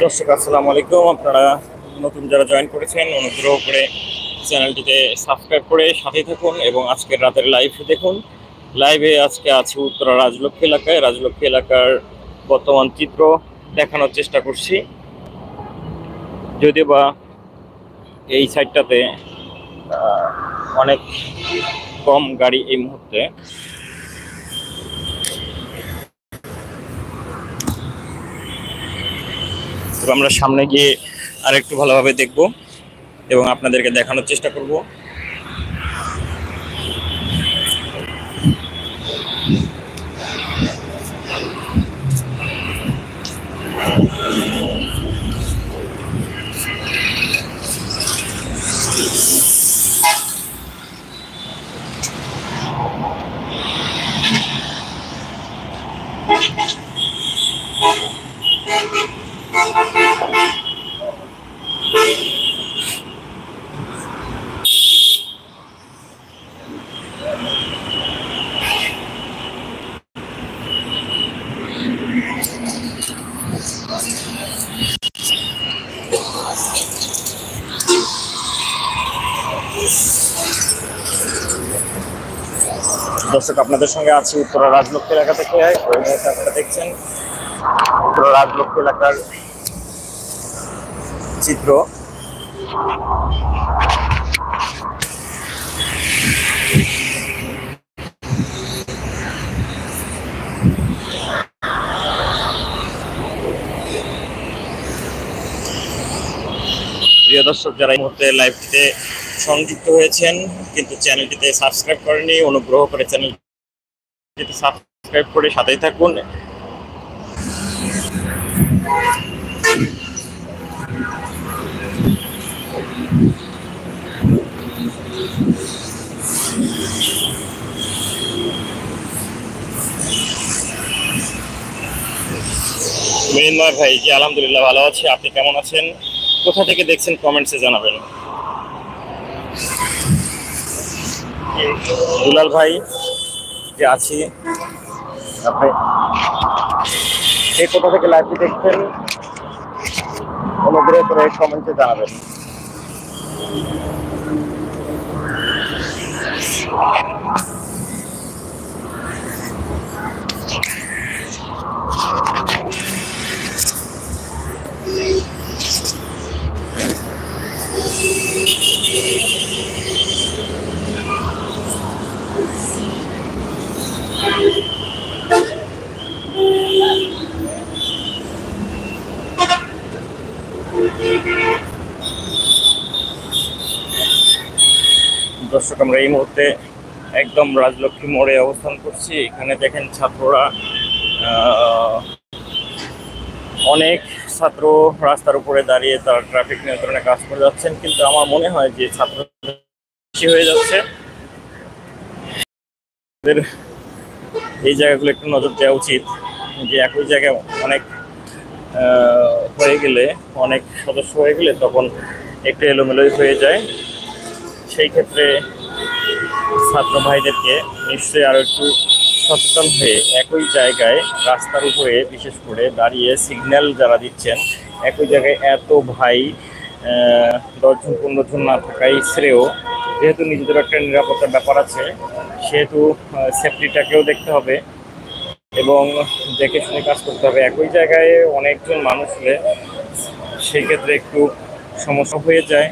দর্শক আসসালামু আলাইকুম। আপনারা নতুন যারা জয়েন করেছেন অনুগ্রহ করে চ্যানেলটিতে সাবস্ক্রাইব করে সাথে থাকুন এবং আজকের রাতের লাইভ দেখুন। লাইভে আজকে আছে উত্তরা রাজলক্ষ্মী এলাকায়। রাজলক্ষ্মী এলাকার বর্তমান চিত্র দেখানোর চেষ্টা করছি। যদিও বা এই সাইডটাতে অনেক কম গাড়ি এই মুহূর্তে। আমরা সামনে গিয়ে আরেকটু ভালোভাবে দেখব এবং আপনাদেরকে দেখানোর চেষ্টা করব। দর্শক আপনাদের সঙ্গে আছি উত্তরা রাজলক্ষ্মী এলাকা থেকে। আপনারা দেখছেন উত্তরা রাজলক্ষ্মী এলাকার চিত্র। প্রিয় দর্শক, যারা এই মুহূর্তে লাইভটিতে সংযুক্ত হয়েছেন কিন্তু চ্যানেলটিতে সাবস্ক্রাইব করেনি, অনুগ্রহ করে চ্যানেলটিতে সাবস্ক্রাইব করে সাথেই থাকুন। মৃন্ময় ভাই, জি আলহামদুলিল্লাহ ভালো আছি। আপনি কেমন আছেন? কোথা থেকে দেখছেন কমেন্টসে জানাবেন। দুলাল ভাই যে আছি, আপনি এই কোথা থেকে লাইভটি দেখছেন অনুগ্রহ করে কমেন্টে জানাবেন। দর্শক, আমরা এই মুহূর্তে একদম রাজলক্ষ্মী মোড়ে অবস্থান করছি। এখানে দেখেন ছাত্ররা, অনেক ছাত্র রাস্তার উপরে দাঁড়িয়ে তারা ট্রাফিক নিয়ন্ত্রণে কাজ করে যাচ্ছেন, কিন্তু আমার মনে হয় যে ছাত্র বেশি হয়ে যাচ্ছে। এই জায়গাগুলো একটু নজর দেওয়া উচিত, যে একই জায়গায় অনেক হয়ে গেলে, অনেক সদস্য হয়ে গেলে তখন একটু এলোমেলোই হয়ে যায়। সেই ক্ষেত্রে ছাত্র ভাইদেরকে নিশ্চয়ই আরও একটু সচেতন হয়ে একই জায়গায় রাস্তার উপরে বিশেষ করে দাঁড়িয়ে সিগন্যাল যারা দিচ্ছেন, একই জায়গায় এত ভাই 10 জন 15 জন না থাকাই শ্রেয়। যেহেতু নিজেদের একটা নিরাপত্তার ব্যাপার আছে, সেহেতু সেফটিটাকেও দেখতে হবে এবং দেখে শুনে কাজ করতে হবে। একই জায়গায় অনেকজন মানুষ হলে সেই ক্ষেত্রে একটু সমস্যা হয়ে যায়।